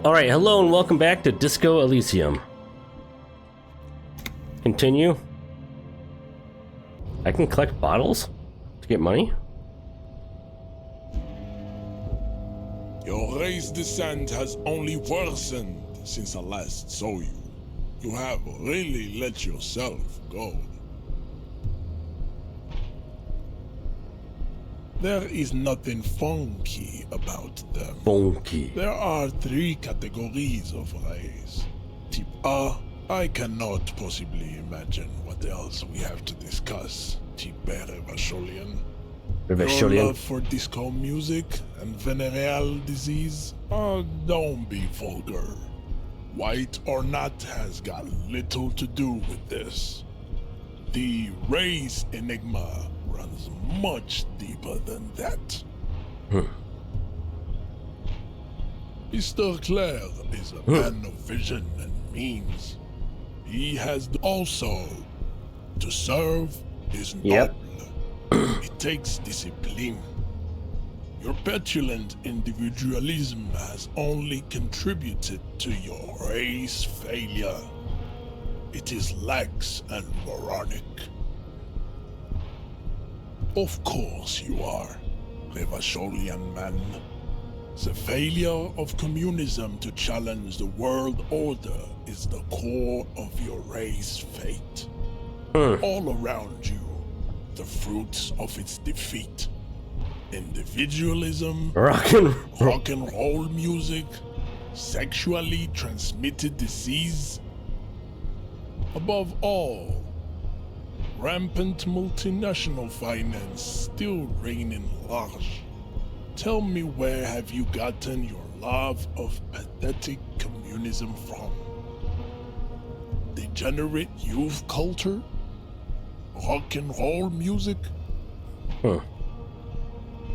Alright, hello and welcome back to Disco Elysium. Continue. I can collect bottles to get money? Your race descent has only worsened since I last saw you. You have really let yourself go. There is nothing funky about them. Funky. There are 3 categories of race. Type A, I cannot possibly imagine what else we have to discuss. Type B, Revacholian. Your love for disco music and venereal disease? Oh, don't be vulgar. White or not has got little to do with this. The race enigma runs much deeper than that. Mr. Claire is a man of vision and means. He has also to serve is noble. It takes discipline. Your petulant individualism has only contributed to your race failure. It is lax and moronic. Of course you are, Revacholian man. The failure of communism to challenge the world order is the core of your race fate. All around you, the fruits of its defeat. Individualism, rock and roll music, sexually transmitted disease. Above all, rampant multinational finance still reigning large. Tell me, where have you gotten your love of pathetic communism from? Degenerate youth culture? Rock and roll music?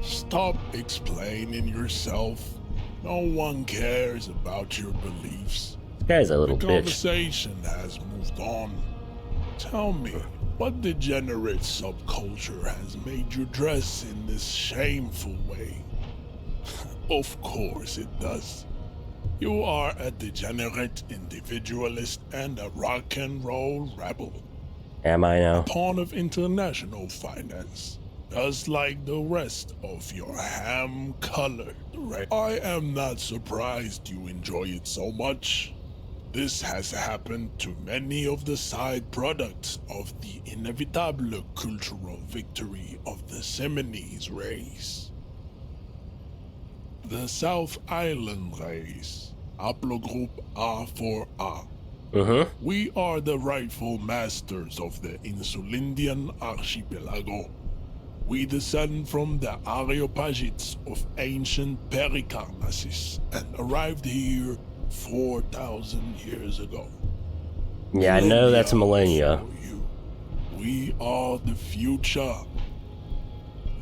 Stop explaining yourself. No one cares about your beliefs. This guy's a little bitch. The conversation has moved on. Tell me, what degenerate subculture has made you dress in this shameful way? Of course it does. You are a degenerate individualist and a rock and roll rebel. Am I now? A pawn of international finance, just like the rest of your ham-colored race. I am not surprised you enjoy it so much. This has happened to many of the side products of the inevitable cultural victory of the Seminoles race. The South Island race, haplogroup A4A. We are the rightful masters of the Insulindian archipelago. We descend from the Areopagites of ancient Pericarnassus and arrived here 4,000 years ago. Yeah, I know that's millennia. We are the future.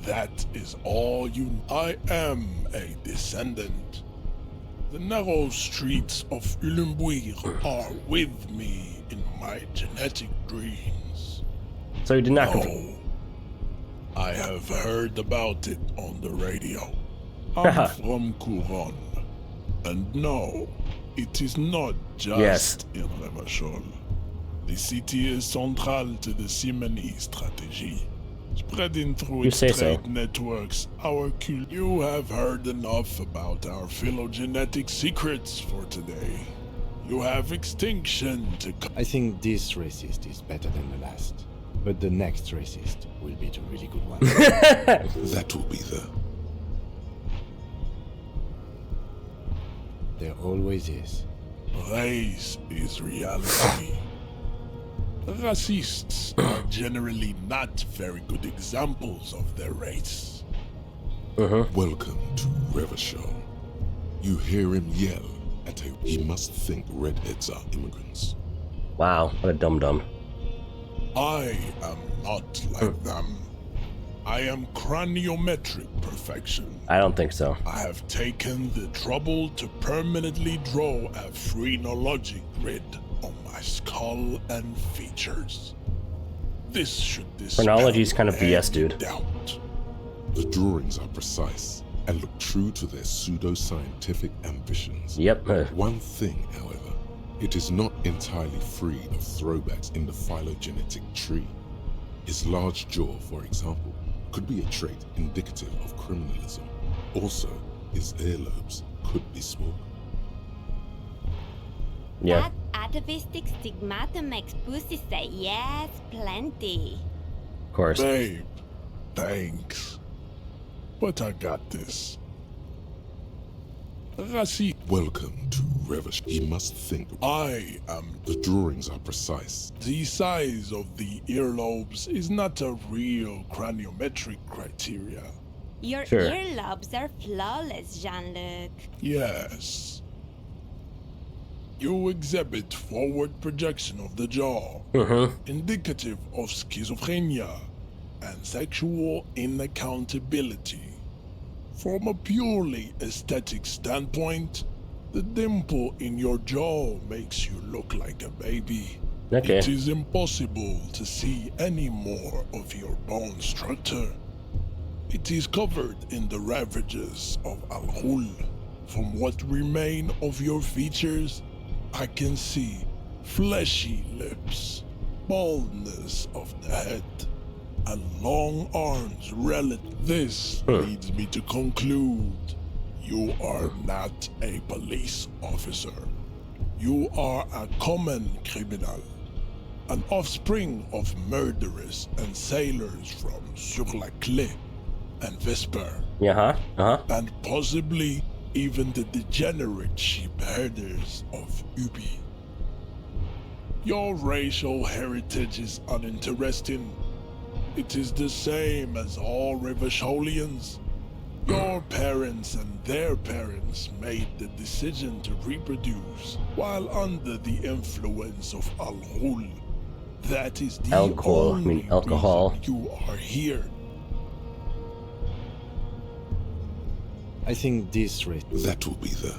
That is all you. I am a descendant. The narrow streets of Ulumbuir are with me in my genetic dreams. So you did not I have heard about it on the radio. I'm from Couronne. And no, it is not just in Revachol. The city is central to the Simony strategy. Spreading through its trade networks, you have heard enough about our phylogenetic secrets for today. You have extinction to I think this racist is better than the last. But the next racist will be the really good one. That will be the... There always is. Race is reality. Racists are generally not very good examples of their race. Welcome to Revachol. You hear him yell at a... He must think redheads are immigrants. Wow, what a dum-dum. I am not like them. I am craniometric perfection. I don't think so. I have taken the trouble to permanently draw a phrenologic grid on my skull and features. This should dispel Phrenology's kind of BS, dude. Doubt. The drawings are precise. and look true to their pseudo-scientific ambitions. Yep. One thing, however, it is not entirely free of throwbacks in the phylogenetic tree. His large jaw, for example, could be a trait indicative of criminalism. Also, his earlobes could be small. Yeah. That atavistic stigmata makes pussy say yes, plenty. Of course. Babe, thanks. But I got this. Rasi, Welcome to Revish. He must think. I am. The drawings are precise. The size of the earlobes is not a real craniometric criteria. Your Sure. earlobes are flawless, Jean-Luc. Yes. You exhibit forward projection of the jaw, indicative of schizophrenia and sexual inaccountability. From a purely aesthetic standpoint, the dimple in your jaw makes you look like a baby. Okay. It is impossible to see any more of your bone structure. It is covered in the ravages of Al-Ghul. From what remain of your features, I can see fleshy lips, baldness of the head, and long arms relative. This leads me to conclude you are not a police officer. You are a common criminal, an offspring of murderers and sailors from Sur-la-Clé and Vesper, and possibly even the degenerate sheep herders of Ubi. Your racial heritage is uninteresting. It is the same as all Rivasholians. Your parents and their parents made the decision to reproduce while under the influence of Al-Ghul. That is the Alcohol, I only mean alcohol. reason you are here. I think this race, That will be the.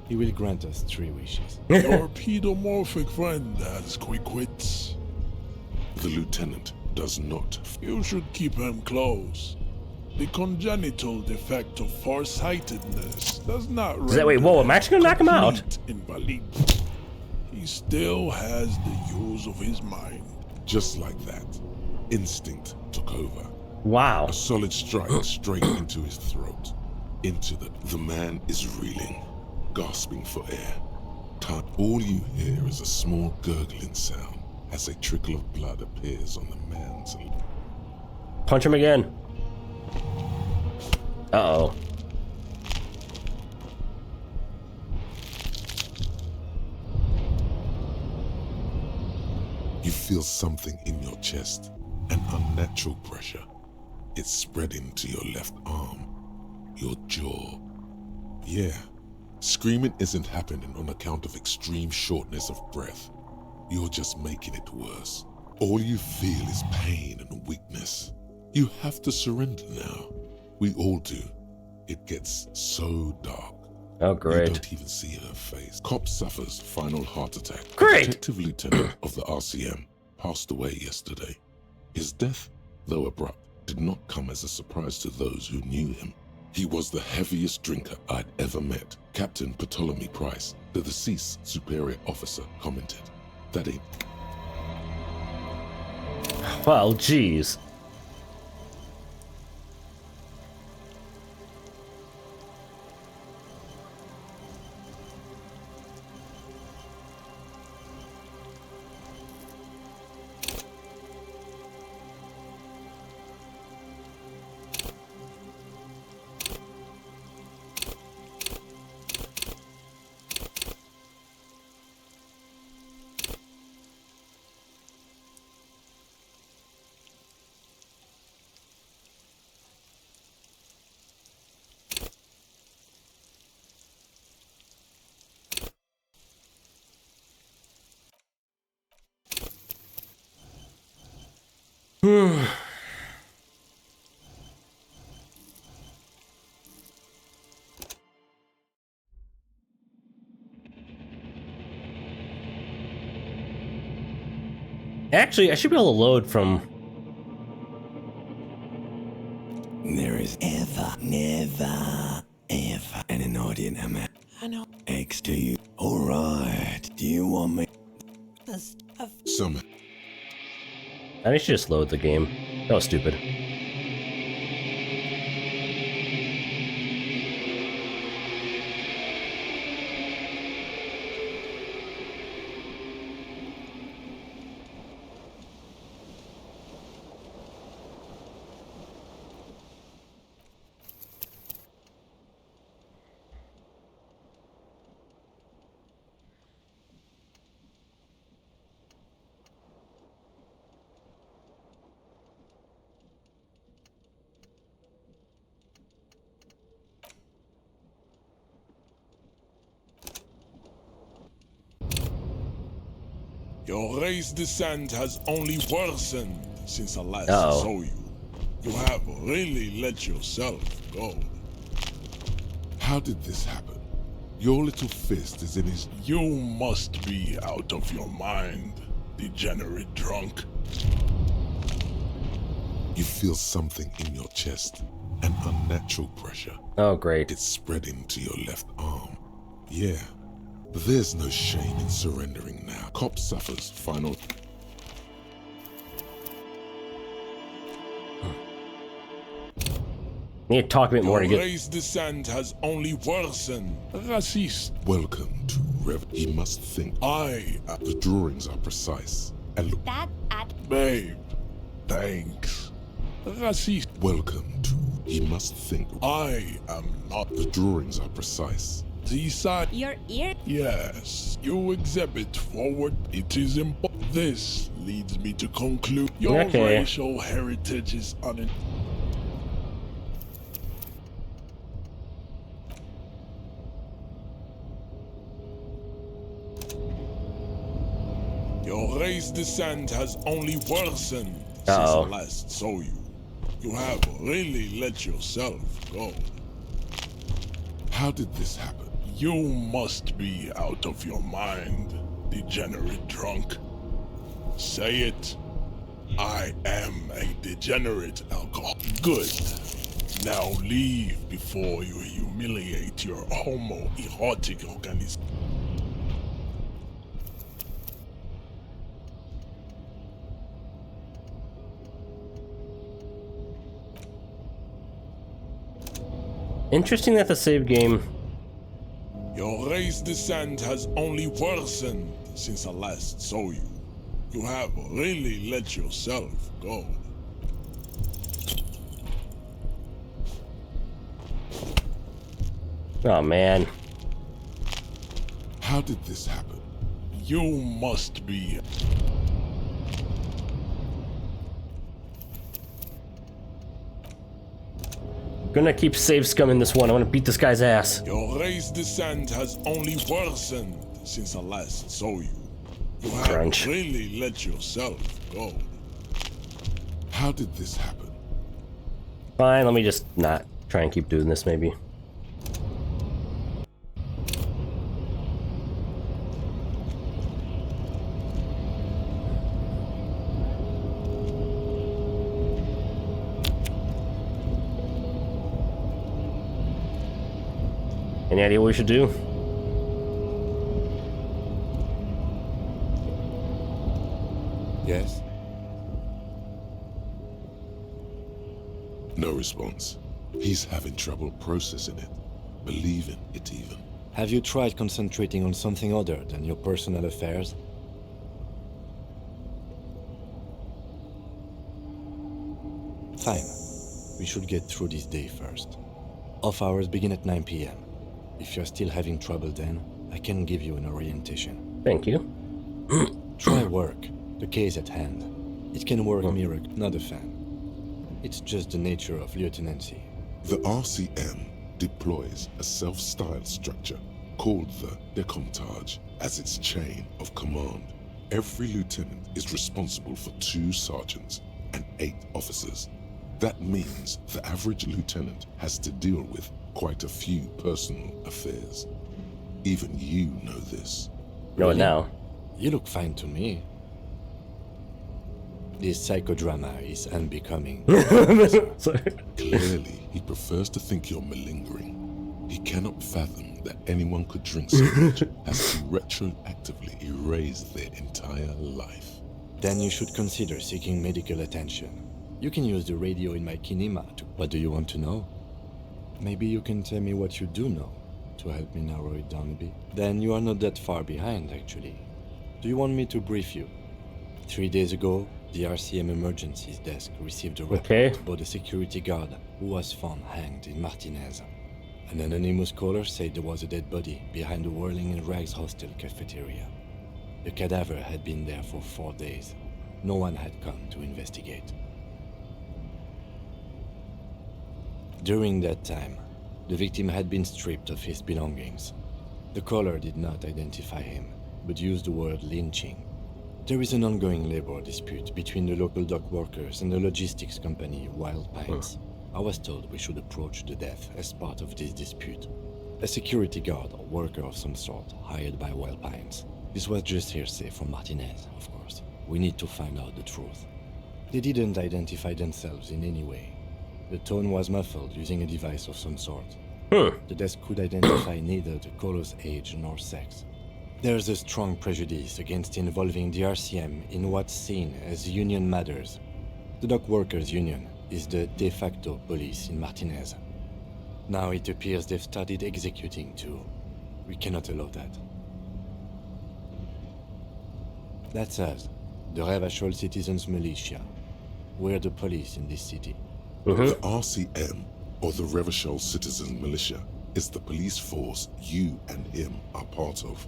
he will grant us 3 wishes. Your pedomorphic friend has quick wits. The lieutenant does not. You should keep him close. The congenital defect of farsightedness does not Is that- wait, whoa, am I actually gonna knock him out? complete invalid. He still has the use of his mind. Just like that, instinct took over. Wow. A solid strike straight into his throat. Into the man is reeling, gasping for air. All you hear is a small gurgling sound as a trickle of blood appears on the man's lip. Punch him again. Uh-oh. You feel something in your chest, an unnatural pressure. It's spreading to your left arm, your jaw. Yeah, screaming isn't happening on account of extreme shortness of breath. You're just making it worse. All you feel is pain and weakness. You have to surrender now. We all do. It gets so dark. Oh, You great. don't even see her face. Cop suffers final heart attack. Great. Detective Lieutenant of the RCM passed away yesterday. His death, though abrupt, did not come as a surprise to those who knew him. He was the heaviest drinker I'd ever met. Captain Ptolemy Price, the deceased superior officer, commented. That ain't. Well, jeez. Actually, I should be able to load from... There is ever never, ever. And an audience, I know. X to you. Alright, do you want me? Summon. I should just load the game. That was stupid. Your race descent has only worsened since I last Uh-oh. saw you. You have really let yourself go. How did this happen? Your little fist is in his... You must be out of your mind, degenerate drunk. You feel something in your chest. An unnatural pressure. Oh, great. It's spreading to your left arm. Yeah. But there's no shame in surrendering now. Cop suffers final... Need to talk a bit more to Your get... race descent has only worsened. Racist. Welcome to Rev... He must think. The drawings are precise. And look... That at Babe, thanks. Racist. Welcome to... He must think. I am not The drawings are precise. the side. your ear. Yes, you exhibit forward. It is important. This leads me to conclude your Okay. racial heritage is Your race descent has only worsened since Uh-oh. I last saw you. You have really let yourself go. How did this happen? You must be out of your mind, degenerate drunk. Say it. I am a degenerate alcohol. Good. Now leave before you humiliate your homoerotic organism. Interesting that the save game... Your race descent has only worsened since I last saw you. You have really let yourself go. Oh, man. How did this happen? You must be. Gonna keep save scum in this one. I want to beat this guy's ass. Your race descent has only worsened since I last saw you. You have Crunch. really let yourself go. How did this happen? Fine, let me just not try and keep doing this, maybe. Any idea what we should do? Yes? No response. He's having trouble processing it. Believing it even. Have you tried concentrating on something other than your personal affairs? Fine. We should get through this day first. Off hours begin at 9 p.m. If you're still having trouble then, I can give you an orientation. Thank you. Try work. The case at hand. It can work miracle. Not a fan. It's just the nature of lieutenancy. The RCM deploys a self-styled structure called the Decomptage as its chain of command. Every lieutenant is responsible for 2 sergeants and 8 officers. That means the average lieutenant has to deal with quite a few personal affairs. Even you know this. Know it now. You look fine to me. This psychodrama is unbecoming. Sorry. Clearly, he prefers to think you're malingering. He cannot fathom that anyone could drink so much as to retroactively erase their entire life. Then you should consider seeking medical attention. You can use the radio in my kinema to... What do you want to know? Maybe you can tell me what you do know to help me narrow it down a bit. Then you are not that far behind, actually. Do you want me to brief you? 3 days ago, the RCM emergencies desk received a report about a security guard who was found hanged in Martinez. An anonymous caller said there was a dead body behind the Whirling in Rags hostel cafeteria. The cadaver had been there for 4 days. No one had come to investigate. During that time, the victim had been stripped of his belongings. The caller did not identify him, but used the word lynching. There is an ongoing labor dispute between the local dock workers and the logistics company Wild Pines. I was told we should approach the death as part of this dispute. A security guard or worker of some sort hired by Wild Pines. This was just hearsay from Martinez, of course. We need to find out the truth. They didn't identify themselves in any way. The tone was muffled using a device of some sort. The desk could identify neither the caller's age nor sex. There's a strong prejudice against involving the RCM in what's seen as union matters. The dock workers' union is the de facto police in Martinez. Now it appears they've started executing too. We cannot allow that. That's us, the Revachol Citizens Militia. We're the police in this city. The RCM, or the Revachol Citizens Militia, is the police force you and him are part of.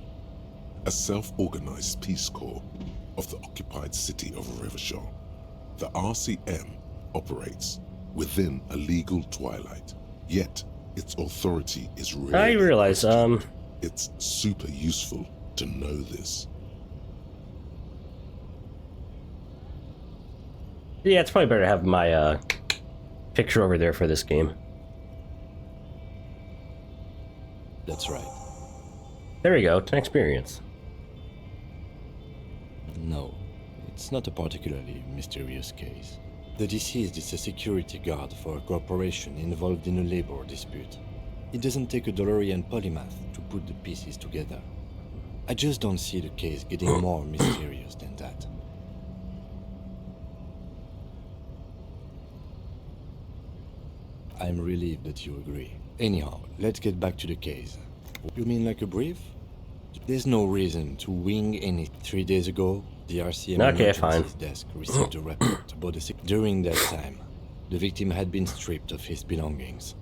A self-organized peace corps of the occupied city of Revachol. The RCM operates within a legal twilight, yet its authority is rare. I realize, It's super useful to know this. yeah, it's probably better to have my, picture over there for this game. That's right. There we go, 10 experience. No, it's not a particularly mysterious case. The deceased is a security guard for a corporation involved in a labor dispute. It doesn't take a DeLorean polymath to put the pieces together. I just don't see the case getting more mysterious than that. I'm relieved that you agree. Anyhow, let's get back to the case. You mean like a brief? There's no reason to wing any. 3 days ago, the RCM emergencies desk received a report about during that time, the victim had been stripped of his belongings.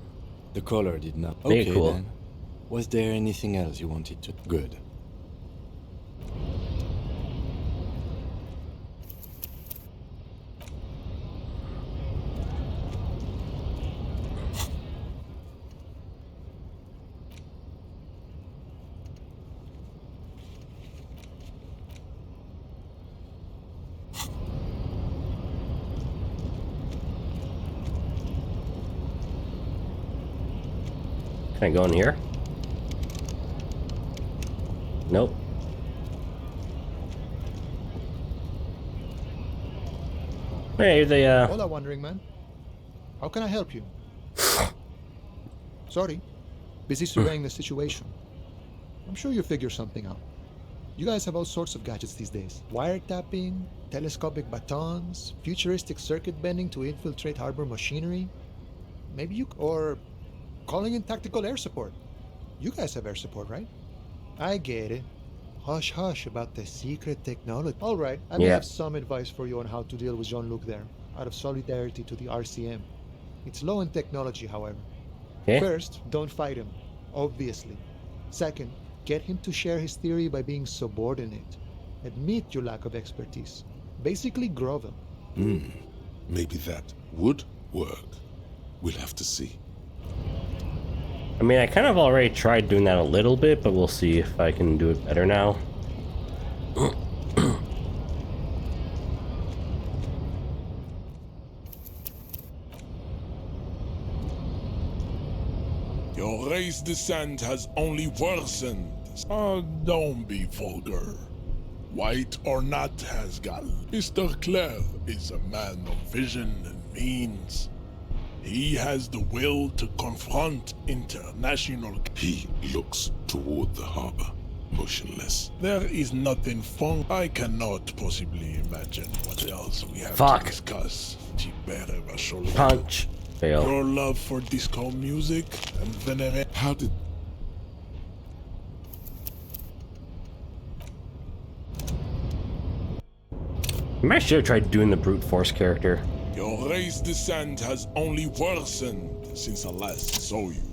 The caller did not. Okay, cool. Then. Was there anything else you wanted to? Good. Can I go in here? Nope. Hey, they, Hola, wandering man. How can I help you? Sorry. Busy surveying the situation. I'm sure you'll figure something out. You guys have all sorts of gadgets these days. Wiretapping, telescopic batons, futuristic circuit bending to infiltrate harbor machinery. Maybe you... or... calling in tactical air support. You guys have air support, right? I get it. Hush hush about the secret technology. Alright, I may have some advice for you on how to deal with Jean-Luc there, out of solidarity to the RCM. It's low in technology, however. okay. First, don't fight him, obviously. Second, get him to share his theory by being subordinate. Admit your lack of expertise. Basically grovel. Maybe that would work. We'll have to see. I mean, I kind of already tried doing that a little bit, but we'll see if I can do it better now. Your race descent has only worsened. Oh, don't be vulgar. White or not has got. Mr. Clare is a man of vision and means. He has the will to confront international. He looks toward the harbor, motionless. There is nothing fun. I cannot possibly imagine what else we have Fuck. to discuss. Tibere Vacholian. Punch. Fail. Your love for disco music and venerate. How did... I should have tried doing the brute force character. Your race descent has only worsened since I last saw you.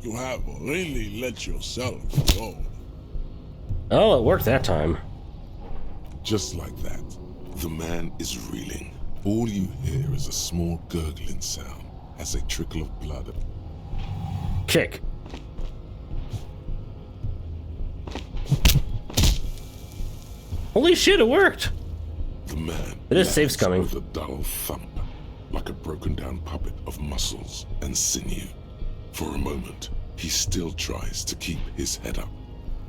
You have really let yourself go. Oh, it worked that time. Just like that, the man is reeling. All you hear is a small gurgling sound as a trickle of blood. Kick. Holy shit, it worked! The man It is safe lands scumming. with a dull thump, like a broken down puppet of muscles and sinew. For a moment, he still tries to keep his head up,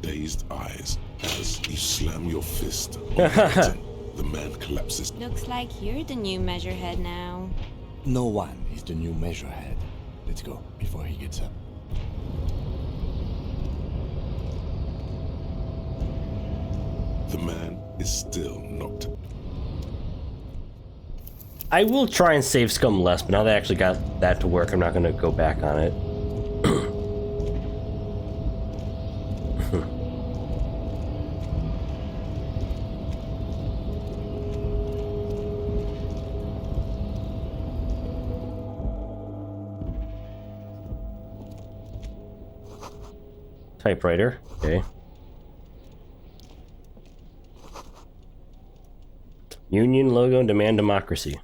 dazed eyes as you slam your fist on the button. The man collapses. Looks like you're the new measurehead now. No one is the new measurehead. Let's go before he gets up. The man is still knocked. I will try and save scum less, but now they actually got that to work, I'm not going to go back on it. Typewriter, okay. Union logo, demand democracy.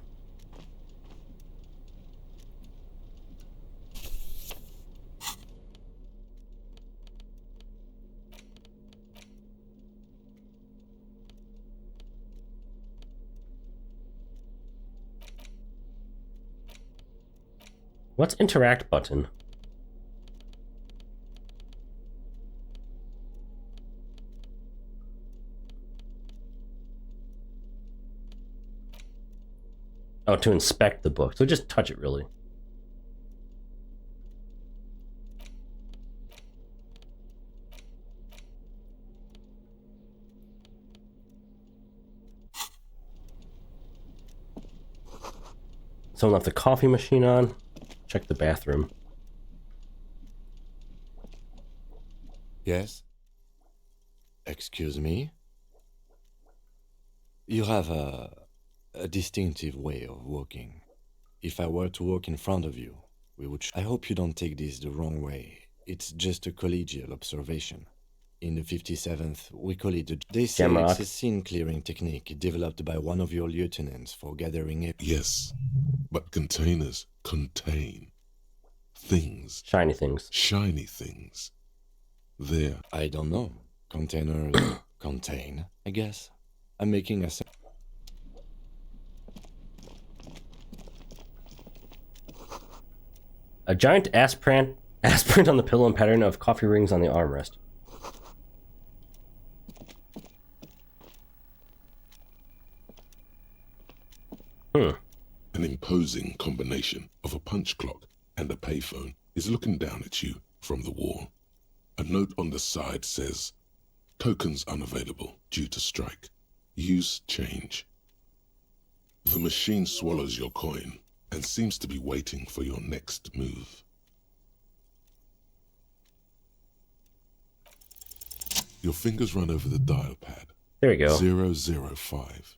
What's interact button? Oh, to inspect the book. So just touch it, really. Someone left the coffee machine on. Check the bathroom. Yes? Excuse me? You have a distinctive way of walking. If I were to walk in front of you, we would... I hope you don't take this the wrong way. It's just a collegial observation. In the 57th, we call it They say Jamrock. it's a scene-clearing technique developed by one of your lieutenants for gathering it. Yes, but containers contain things, Shiny things. shiny things. There. I don't know. Containers contain, I guess. I'm making a... A giant aspirant on the pillow and pattern of coffee rings on the armrest. An imposing combination of a punch clock and a payphone is looking down at you from the wall. A note on the side says, tokens unavailable due to strike. Use change. The machine swallows your coin and seems to be waiting for your next move. Your fingers run over the dial pad. There we go. 005.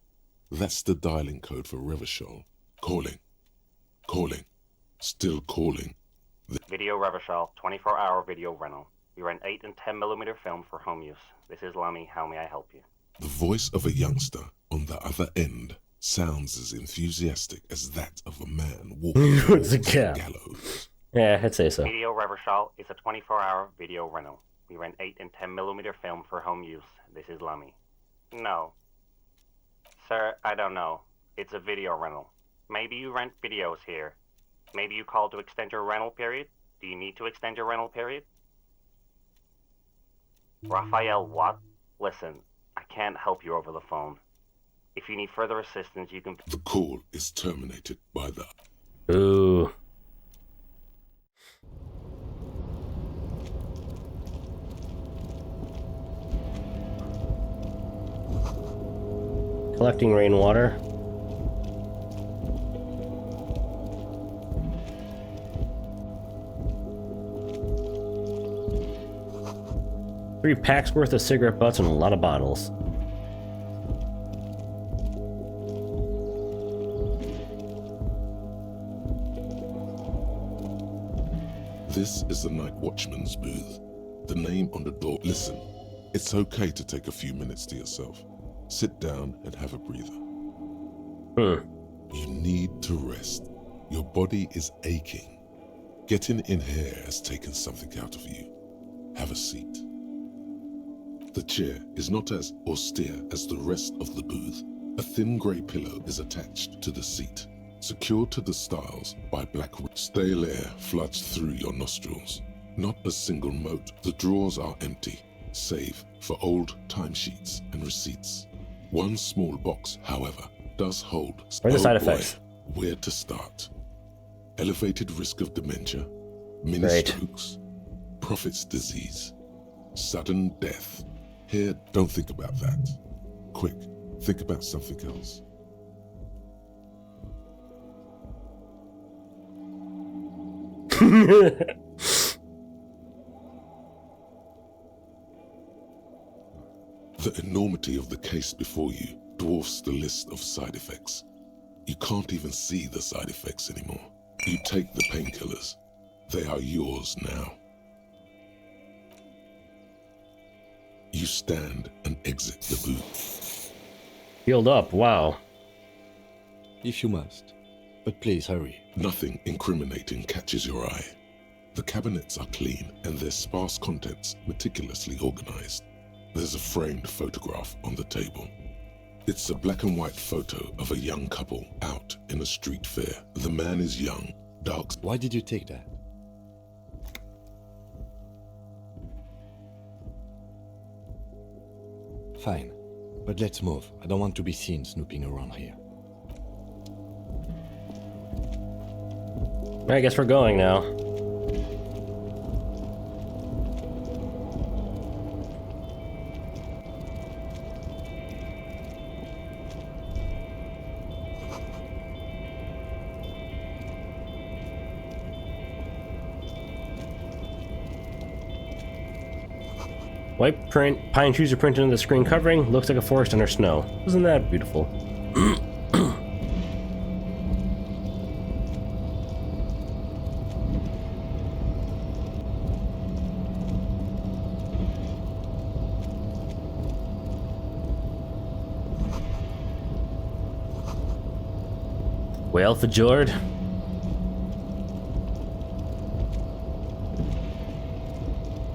That's the dialing code for Revachol. Calling. Calling. Still calling. Video Revachol, 24-hour video rental. We rent 8 and 10 millimeter film for home use. This is Lamy. How may I help you? The voice of a youngster on the other end sounds as enthusiastic as that of a man walking towards the gallows. Yeah, I'd say so. Video Revachol is a 24-hour video rental. We rent 8 and 10 millimeter film for home use. This is Lamy. No. Sir, I don't know. It's a video rental. Maybe you rent videos here. Maybe you call to extend your rental period? Do you need to extend your rental period? Raphael, what? Listen, I can't help you over the phone. If you need further assistance, you can... The call is terminated by the... Ooh. Collecting rainwater. Three packs worth of cigarette butts and a lot of bottles. This is the night watchman's booth. The name on the door. Listen, it's okay to take a few minutes to yourself. Sit down and have a breather. You need to rest. Your body is aching. Getting in here has taken something out of you. Have a seat. The chair is not as austere as the rest of the booth. A thin grey pillow is attached to the seat, secured to the stiles by black stale air floods through your nostrils. Not a single mote. The drawers are empty, save for old timesheets and receipts. One small box, however, does hold... What are the side effects? Where to start? Elevated risk of dementia, mini-strokes, Prophet's disease, sudden death. Here, don't think about that. Quick, think about something else. The enormity of the case before you dwarfs the list of side effects. You can't even see the side effects anymore. You take the painkillers. They are yours now. You stand and exit the booth. Healed up, wow. If you must. But please hurry. Nothing incriminating catches your eye. The cabinets are clean and their sparse contents meticulously organized. There's a framed photograph on the table. It's a black and white photo of a young couple out in a street fair. The man is young, dark. Why did you take that? Fine, but let's move. I don't want to be seen snooping around here. I guess we're going now. White print, pine trees are printed on the screen covering. Looks like a forest under snow. Isn't that beautiful? Well, for Jord.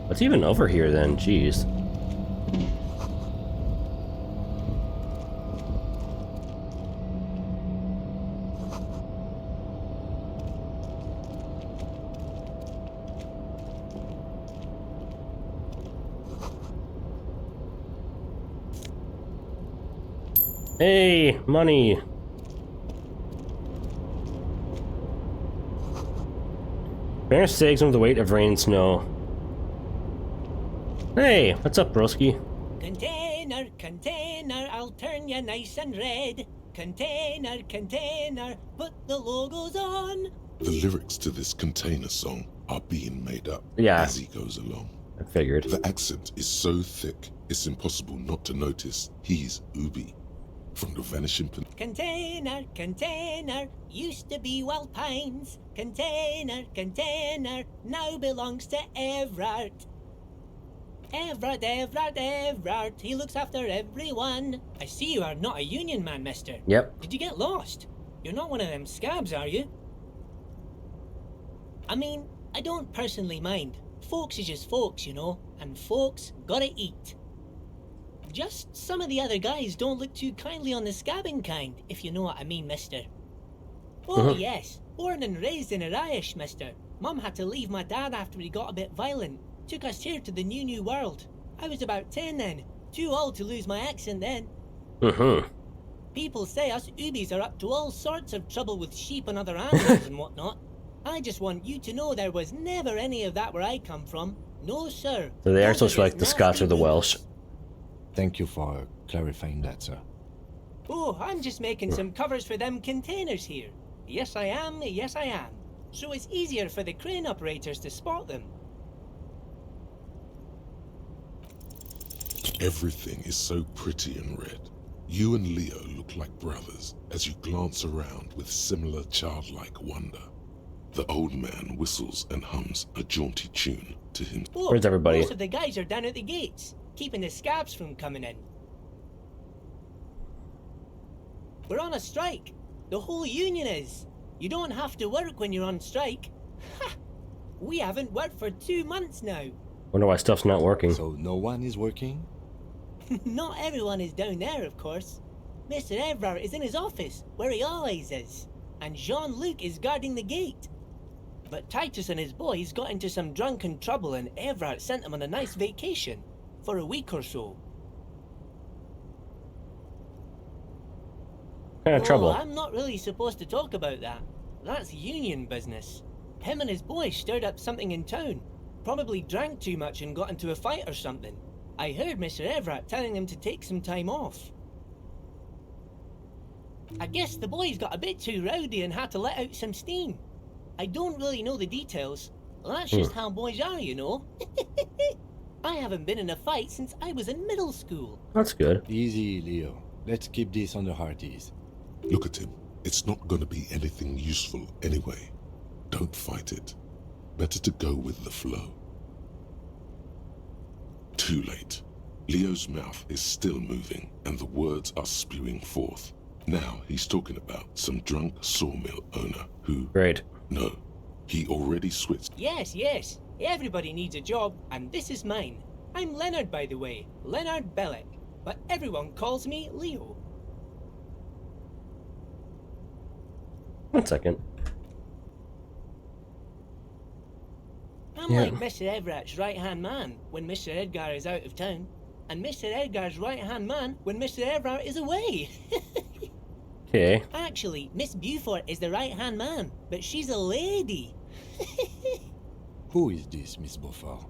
What's even over here then? Jeez. Hey, money. Bear sags under the weight of rain and snow. Hey, what's up, broski? Container, container, I'll turn you nice and red. Container, container, put the logos on. The lyrics to this container song are being made up as he goes along. I figured. The accent is so thick, it's impossible not to notice he's Ubi. From the vanishing... Container, container, used to be Wild Pines. Container, container, now belongs to Everard. Everard, Everard, Everard, he looks after everyone. I see you are not a union man, mister. Yep. Did you get lost? You're not one of them scabs, are you? I mean, I don't personally mind. Folks is just folks, you know, and folks gotta eat. Just some of the other guys don't look too kindly on the scabbing kind, if you know what I mean, mister. Oh, yes. Born and raised in Irish, mister. Mum had to leave my dad after he got a bit violent. Took us here to the new world. I was about 10 then. too old to lose my accent then. Mm-hmm. People say us Ubies are up to all sorts of trouble with sheep and other animals and whatnot. I just want you to know there was never any of that where I come from. No, sir. So they are Those supposed to are be like just the Scots or the nasty Welsh. rumours. Thank you for clarifying that, sir. Oh, I'm just making some covers for them containers here. Yes, I am. Yes, I am. So it's easier for the crane operators to spot them. Everything is so pretty and red. You and Leo look like brothers as you glance around with similar childlike wonder. The old man whistles and hums a jaunty tune to him. Oh, Where's everybody? most of the guys are down at the gates, keeping the scabs from coming in. We're on a strike. The whole union is. You don't have to work when you're on strike. Ha! We haven't worked for 2 months now. Wonder why stuff's not working. So no one is working? Not everyone is down there, of course. Mr. Everard is in his office, where he always is. And Jean-Luc is guarding the gate. But Titus and his boys got into some drunken trouble and Everard sent them on a nice vacation. For a week or so. What kind of trouble? I'm not really supposed to talk about that. That's union business. Him and his boy stirred up something in town. Probably drank too much and got into a fight or something. I heard Mr. Everett telling them to take some time off. I guess the boys got a bit too rowdy and had to let out some steam. I don't really know the details. That's just how boys are, you know. I haven't been in a fight since I was in middle school. That's good. Easy, Leo. Let's keep this under hearties. Look at him. It's not going to be anything useful anyway. Don't fight it. Better to go with the flow. Too late. Leo's mouth is still moving and the words are spewing forth. Now he's talking about some drunk sawmill owner who... Great. No, he already switched. Yes. Everybody needs a job, and this is mine. I'm Leonard, by the way. Leonard Bellick. But everyone calls me Leo. 1 second. I'm like Mr. Everett's right-hand man when Mr. Edgar is out of town, and Mr. Edgar's right-hand man when Mr. Everett is away. Okay. Actually, Miss Beaufort is the right-hand man, but she's a lady. Who is this, Miss Beaufort?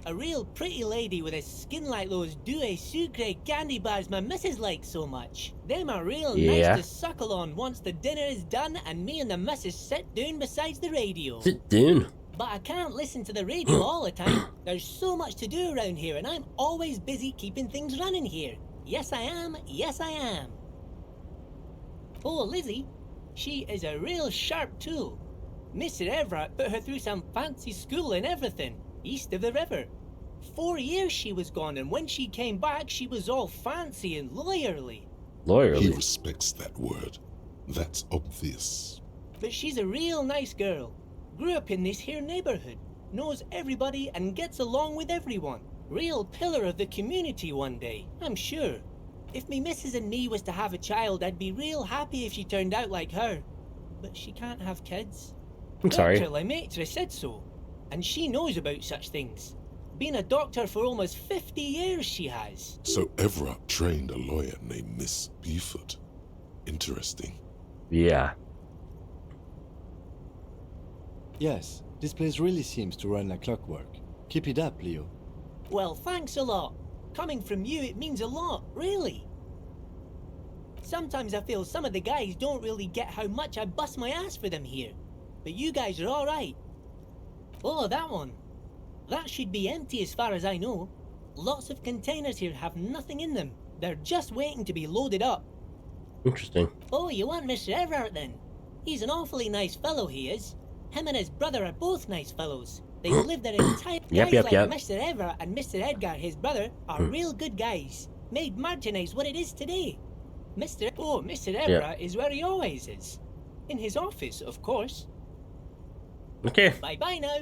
A real pretty lady with a skin like those Douai Sucre candy bars my missus likes so much. Them are real nice to suckle on once the dinner is done and me and the missus sit down beside the radio. Sit down. But I can't listen to the radio all the time. There's so much to do around here and I'm always busy keeping things running here. Yes, I am. Yes, I am. Oh, Lizzie. She is a real sharp tool. Mr. Everett put her through some fancy school and everything, east of the river. 4 years she was gone, and when she came back, she was all fancy and lawyerly. He Lawyerly. respects that word. That's obvious. But she's a real nice girl. Grew up in this here neighborhood. Knows everybody and gets along with everyone. Real pillar of the community one day, I'm sure. If me missus and me was to have a child, I'd be real happy if she turned out like her. But she can't have kids. I'm sorry. Dr. Lemaitre said so. And she knows about such things. Been a doctor for almost 50 years she has. So Everett trained a lawyer named Miss Beaufort. Interesting. Yeah. Yes, this place really seems to run like clockwork. Keep it up, Leo. Well, thanks a lot. Coming from you, it means a lot, really. Sometimes I feel some of the guys don't really get how much I bust my ass for them here. But you guys are alright. Oh, that one. That should be empty as far as I know. Lots of containers here have nothing in them. They're just waiting to be loaded up. Interesting. Oh, you want Mr. Everett then? He's an awfully nice fellow, he is. Him and his brother are both nice fellows. They live their entire Yep. Mr. Everett and Mr. Edgar, his brother, are real good guys. Made Martinez what it is today. Mr. Everett is where he always is. In his office, of course. Okay. Bye-bye now.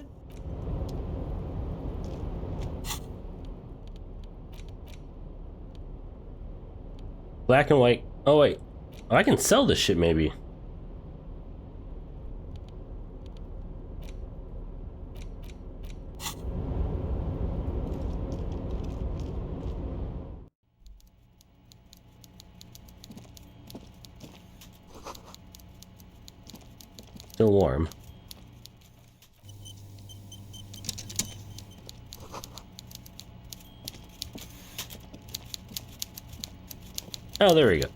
Black and white. Oh, wait. Oh, I can sell this shit, maybe. still warm. Oh, there we go.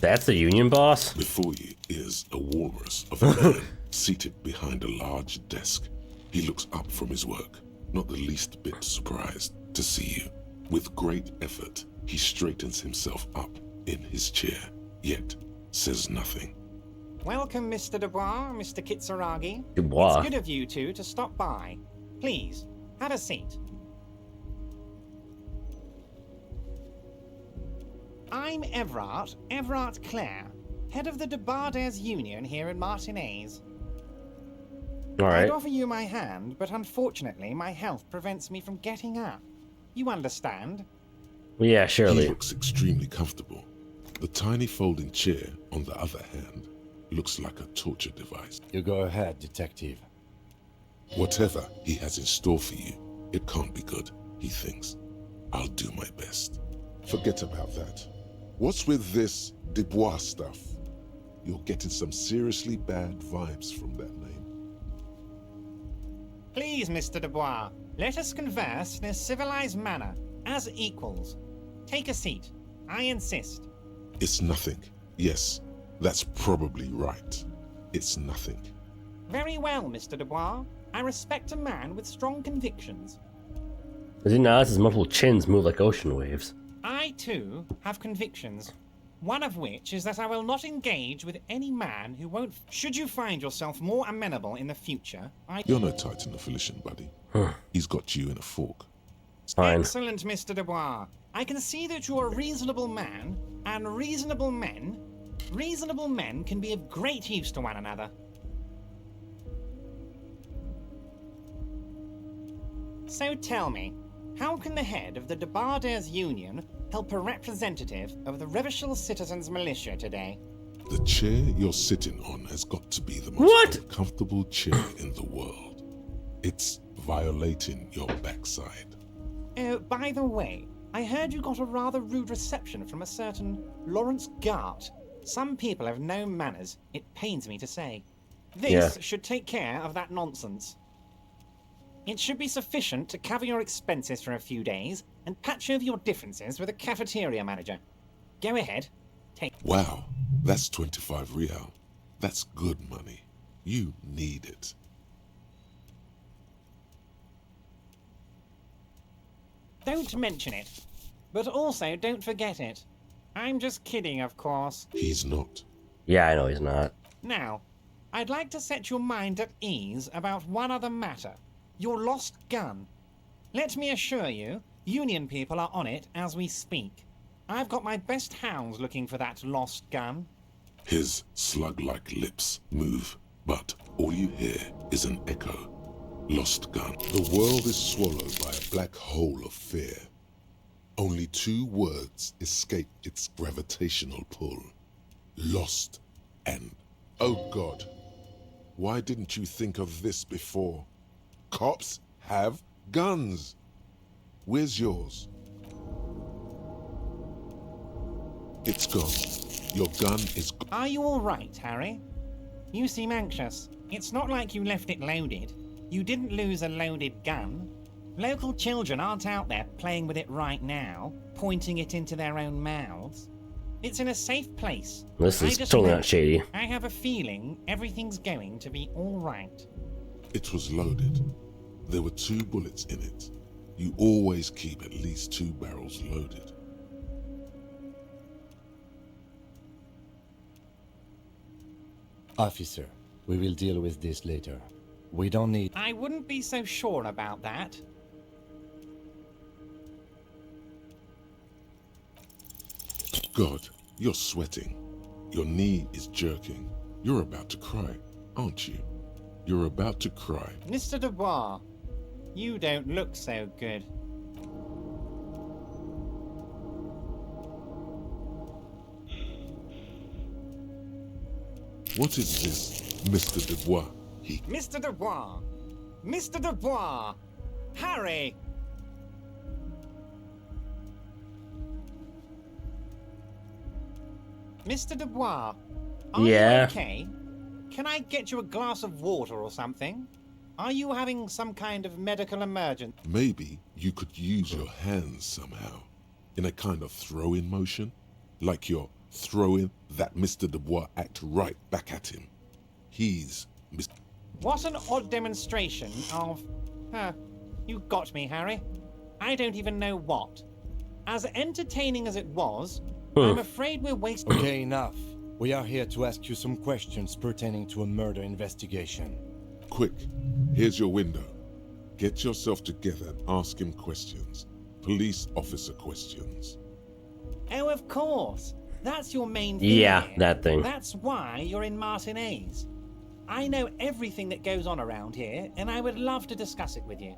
That's the Union boss? Before you is a walrus of a man seated behind a large desk. He looks up from his work, not the least bit surprised to see you. With great effort, he straightens himself up in his chair, yet says nothing. Welcome, Mr. Dubois, Mr. Kitsuragi. Dubois. It's good of you two to stop by. Please, have a seat. I'm Everard Clare, head of the Debarders Union here in Martinez. Alright. I'd offer you my hand, but unfortunately my health prevents me from getting up. You understand? Yeah, He surely. looks extremely comfortable. The tiny folding chair, on the other hand, looks like a torture device. You go ahead, detective. Whatever he has in store for you, it can't be good, he thinks. I'll do my best. Forget about that. What's with this Dubois stuff? You're getting some seriously bad vibes from that name. Please, Mr. Dubois, let us converse in a civilized manner, as equals. Take a seat. I insist. It's nothing. Yes, that's probably right. It's nothing. Very well, Mr. Dubois. I respect a man with strong convictions. Does he not? His multiple chins move like ocean waves. I, too, have convictions. One of which is that I will not engage with any man who won't... Should you find yourself more amenable in the future, You're no Titan affiliation, buddy. He's got you in a fork. Fine. Excellent, Mr. Dubois. I can see that you're a reasonable man, and reasonable men can be of great use to one another. So tell me, how can the head of the Debarders Union help a representative of the Revachol Citizens Militia today? The chair you're sitting on has got to be the most What? uncomfortable chair in the world. It's violating your backside. Oh, by the way, I heard you got a rather rude reception from a certain Lawrence Gart. Some people have no manners, it pains me to say. This Yeah. should take care of that nonsense. It should be sufficient to cover your expenses for a few days and patch over your differences with a cafeteria manager. Go ahead. Take... Wow, that's 25 real. That's good money. You need it. Don't mention it. But also don't forget it. I'm just kidding, of course. He's not. Yeah, I know he's not. Now, I'd like to set your mind at ease about one other matter. Your lost gun. Let me assure you, Union people are on it as we speak. I've got my best hounds looking for that lost gun. His slug-like lips move, but all you hear is an echo. Lost gun. The world is swallowed by a black hole of fear. Only two words escape its gravitational pull. Lost and... Oh God, why didn't you think of this before? Cops have guns. Where's yours? It's gone. Your gun is gone. Are you all right, Harry? You seem anxious. It's not like you left it loaded. You didn't lose a loaded gun. Local children aren't out there playing with it right now, pointing it into their own mouths. It's in a safe place. This I is just totally know. not shady. I have a feeling everything's going to be all right. It was loaded. There were 2 bullets in it. You always keep at least 2 barrels loaded. Officer, we will deal with this later. We don't need... I wouldn't be so sure about that. God, you're sweating. Your knee is jerking. You're about to cry, aren't you? You're about to cry. Mr. Dubois, you don't look so good. What is this, Mr. Dubois? Mr. Dubois! Mr. Dubois! Harry! Mr. Dubois, Are Yeah. you okay? Can I get you a glass of water or something? Are you having some kind of medical emergency? Maybe you could use your hands somehow, in a kind of throw-in motion, like you're throwing that Mr. Dubois act right back at him. He's Mr. What an odd demonstration of... you got me, Harry. I don't even know what. As entertaining as it was, I'm afraid we're wasting... Okay, enough. We are here to ask you some questions pertaining to a murder investigation. Quick, here's your window. Get yourself together and ask him questions. Police officer questions. Oh, of course. That's your main thing. Yeah, here. that thing. That's why you're in Martinez. I know everything that goes on around here, and I would love to discuss it with you.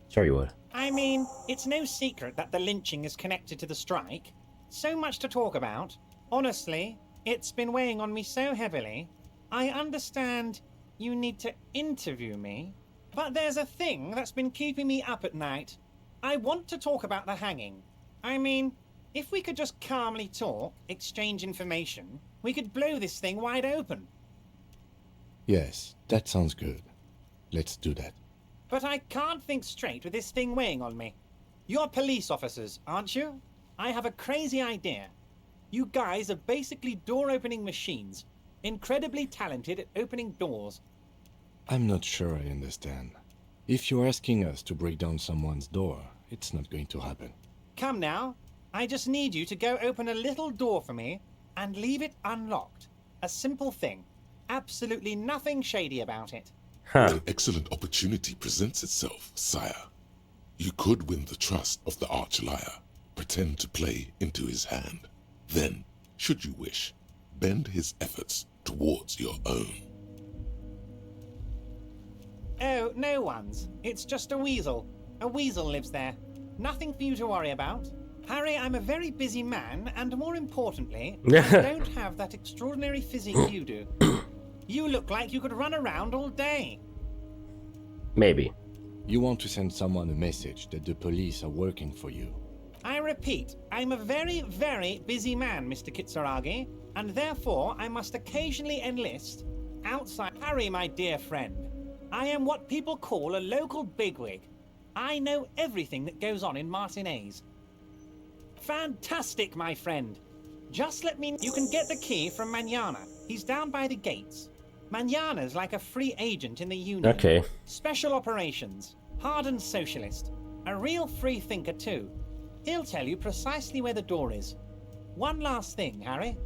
Sure you would. I mean, it's no secret that the lynching is connected to the strike. So much to talk about. Honestly, it's been weighing on me so heavily. I understand you need to interview me, but there's a thing that's been keeping me up at night. I want to talk about the hanging. I mean, if we could just calmly talk, exchange information, we could blow this thing wide open. Yes, that sounds good. Let's do that. But I can't think straight with this thing weighing on me. You're police officers, aren't you? I have a crazy idea. You guys are basically door-opening machines, incredibly talented at opening doors. I'm not sure I understand. If you're asking us to break down someone's door, it's not going to happen. Come now. I just need you to go open a little door for me and leave it unlocked. A simple thing. Absolutely nothing shady about it. Huh. An excellent opportunity presents itself, sire. You could win the trust of the arch-liar, pretend to play into his hand. Then, should you wish, bend his efforts towards your own. Oh, no one's. It's just a weasel. A weasel lives there. Nothing for you to worry about. Harry, I'm a very busy man, and more importantly, I don't have that extraordinary physique you do. You look like you could run around all day. Maybe. You want to send someone a message that the police are working for you. I repeat, I'm a very, very busy man, Mr. Kitsuragi, and therefore I must occasionally enlist outside. Harry, my dear friend, I am what people call a local bigwig. I know everything that goes on in Martinez. Fantastic, my friend. Just let me... You can get the key from Manana. He's down by the gates. Manana's like a free agent in the Union. Okay. Special operations. Hardened socialist. A real free thinker, too. He'll tell you precisely where the door is. One last thing, Harry.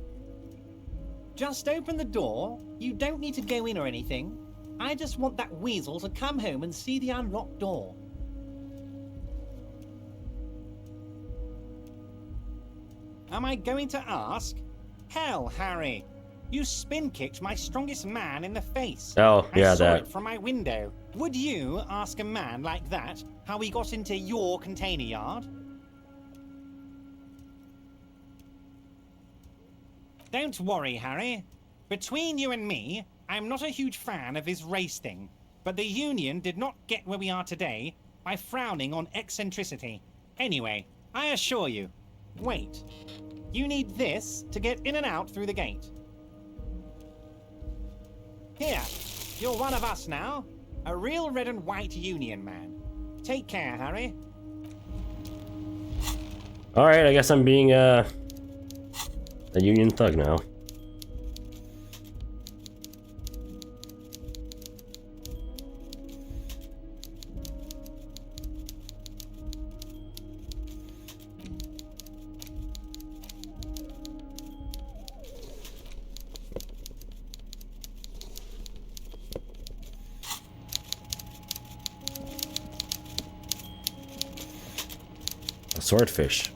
Just open the door. You don't need to go in or anything. I just want that weasel to come home and see the unlocked door. Am I going to ask? Hell, Harry. You spin-kicked my strongest man in the face. Oh, yeah, I saw that. it from my window. Would you ask a man like that how he got into your container yard? Don't worry, Harry. Between you and me, I'm not a huge fan of his race thing. But the Union did not get where we are today by frowning on eccentricity. Anyway, I assure you. Wait. You need this to get in and out through the gate. Here, you're one of us now. A real red and white Union man. Take care, Harry. Alright, I guess I'm being a Union thug now. Swordfish.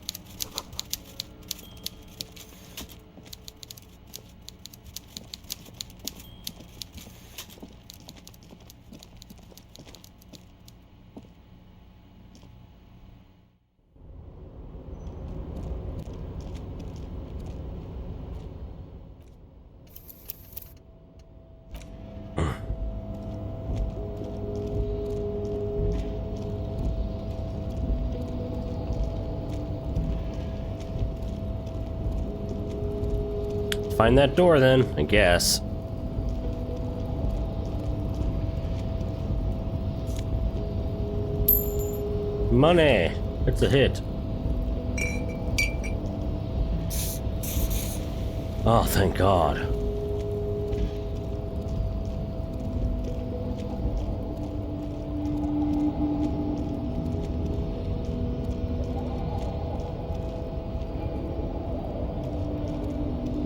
find that door then, I guess. Money! It's a hit. Oh, thank God.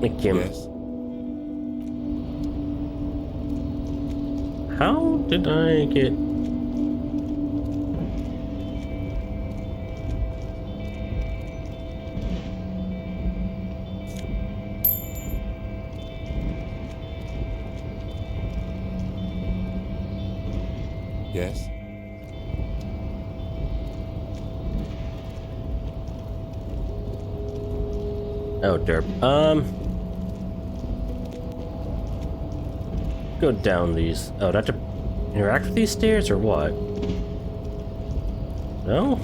Thank you. Yes. How did I get... Yes. Oh, derp. Go down these. Oh, do I have to interact with these stairs or what? No?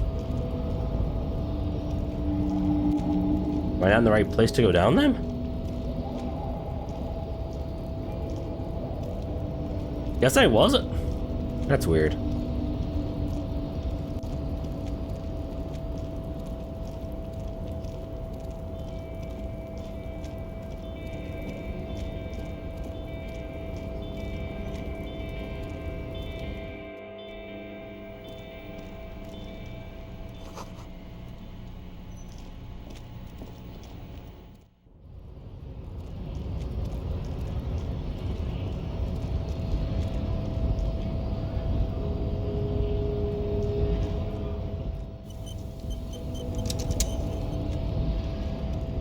Am I not in the right place to go down them? Guess I wasn't. That's weird.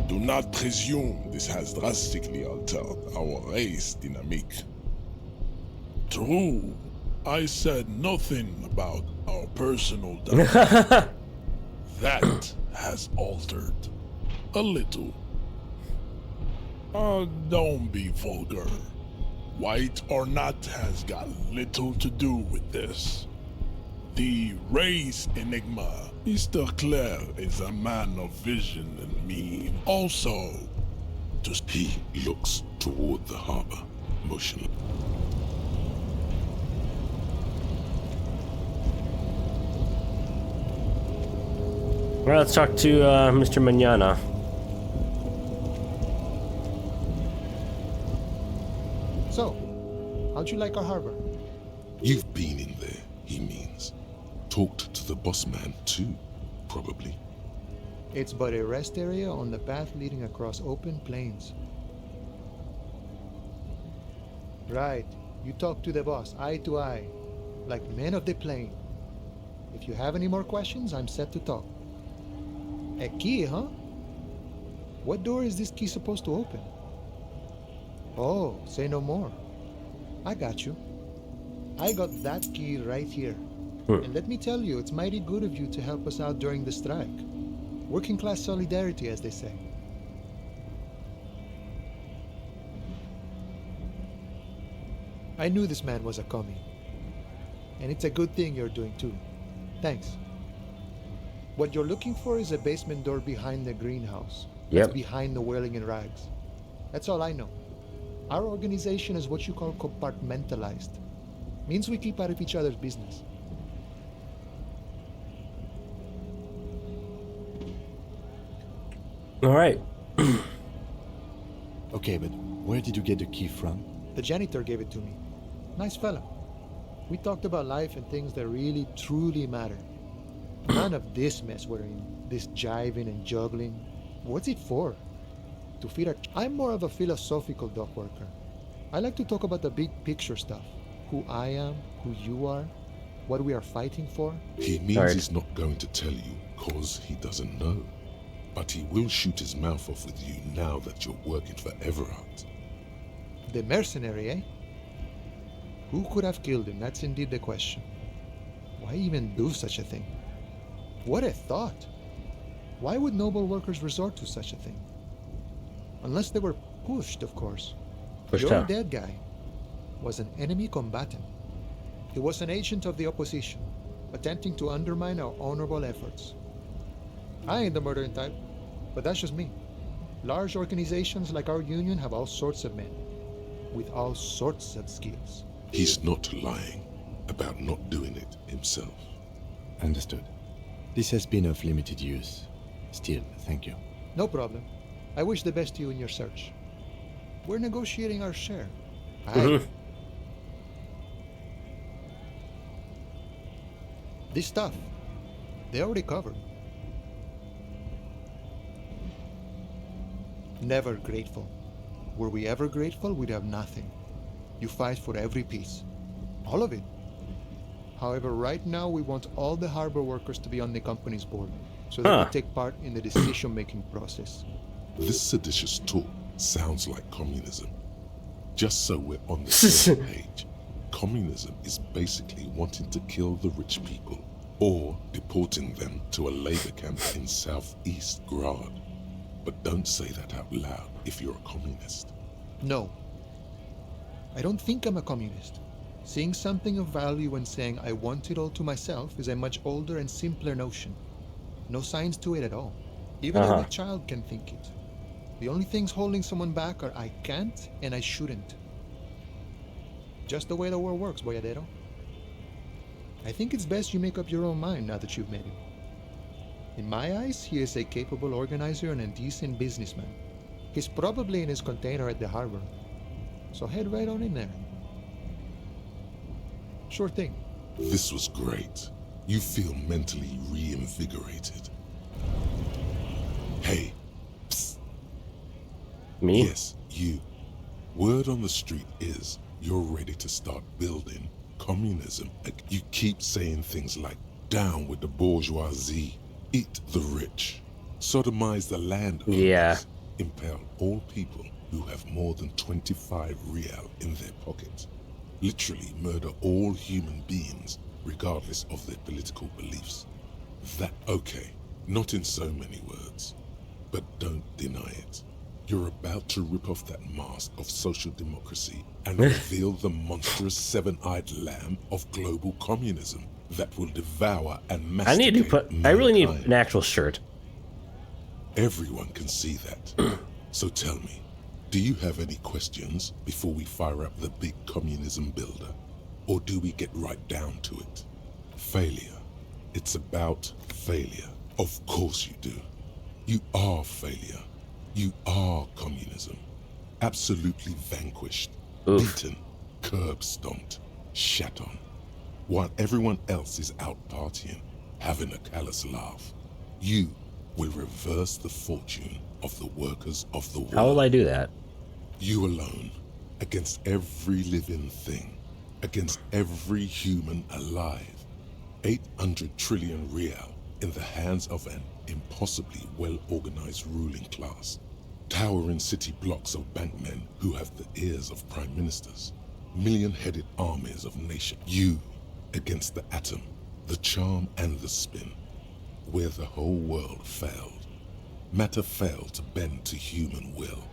Do not presume this has drastically altered our race dynamic. True, I said nothing about our personal dynamic. That has altered. A little. Don't be vulgar. White or not has got little to do with this. The race enigma. Mr. Claire is a man of vision and me. Also, just He looks toward the harbor, motionless. Well, let's talk to Mr. Manana. So, how'd you like our harbor? You've been in there, he means. Talked to the boss man too, probably. It's but a rest area on the path leading across open plains. Right. You talk to the boss, eye to eye, like men of the plain. If you have any more questions, I'm set to talk. A key, huh? What door is this key supposed to open? Oh, say no more. I got you. I got that key right here. And let me tell you, it's mighty good of you to help us out during the strike. Working class solidarity, as they say. I knew this man was a commie. And it's a good thing you're doing too. Thanks. What you're looking for is a basement door behind the greenhouse. Yep. That's behind the whirling in rags. That's all I know. Our organization is what you call compartmentalized. Means we keep out of each other's business. All right. Okay, but where did you get the key from? The janitor gave it to me. Nice fella. We talked about life and things that really, truly matter. None of this mess we're in. This jiving and juggling. What's it for? To feed our... I'm more of a philosophical dock worker. I like to talk about the big picture stuff. Who I am, who you are, what we are fighting for. He means Alright. he's not going to tell you, cause he doesn't know. But he will shoot his mouth off with you now that you're working for Everard. The mercenary, eh? Who could have killed him? That's indeed the question. Why even do such a thing? What a thought! Why would noble workers resort to such a thing? Unless they were pushed, of course. Pushed Your out. dead guy was an enemy combatant. He was an agent of the opposition, attempting to undermine our honorable efforts. I ain't the murdering type, but that's just me. Large organizations like our union have all sorts of men, with all sorts of skills. He's not lying about not doing it himself. Understood. This has been of limited use. Still, thank you. No problem. I wish the best to you in your search. We're negotiating our share. This stuff, they already covered. Never grateful. Were we ever grateful, we'd have nothing. You fight for every piece. All of it. However, right now we want all the harbor workers to be on the company's board, so they can take part in the decision-making process. This seditious talk sounds like communism. Just so we're on the same page, communism is basically wanting to kill the rich people or deporting them to a labor camp in southeast Grad. But don't say that out loud if you're a communist. No. I don't think I'm a communist. Seeing something of value and saying I want it all to myself is a much older and simpler notion. No science to it at all. Even a wee child can think it. The only things holding someone back are I can't and I shouldn't. Just the way the world works, Boyadero. I think it's best you make up your own mind now that you've met him. In my eyes, he is a capable organizer and a decent businessman. He's probably in his container at the harbor. So head right on in there. Sure thing. This was great. You feel mentally reinvigorated. Hey. Psst. Me? Yes, you. Word on the street is you're ready to start building communism. You keep saying things like, down with the bourgeoisie, eat the rich, sodomize the landowners, impale all people who have more than 25 real in their pocket, literally murder all human beings regardless of their political beliefs. That, okay, not in so many words, but don't deny it. You're about to rip off that mask of social democracy and reveal the monstrous seven-eyed lamb of global communism that will devour and masticate I really need an actual shirt. Everyone can see that. So tell me, do you have any questions before we fire up the big communism builder? Or do we get right down to it? Failure. It's about failure. Of course you do. You are failure. You are communism. Absolutely vanquished, beaten, curb-stomped, shat on. While everyone else is out partying, having a callous laugh, you will reverse the fortune of the workers of the world. How will I do that? You alone, against every living thing, against every human alive. 800 trillion real in the hands of an impossibly well-organized ruling class. Towering city blocks of bankmen who have the ears of prime ministers. Million-headed armies of nations. You against the atom, the charm and the spin. Where the whole world failed. Matter failed to bend to human will.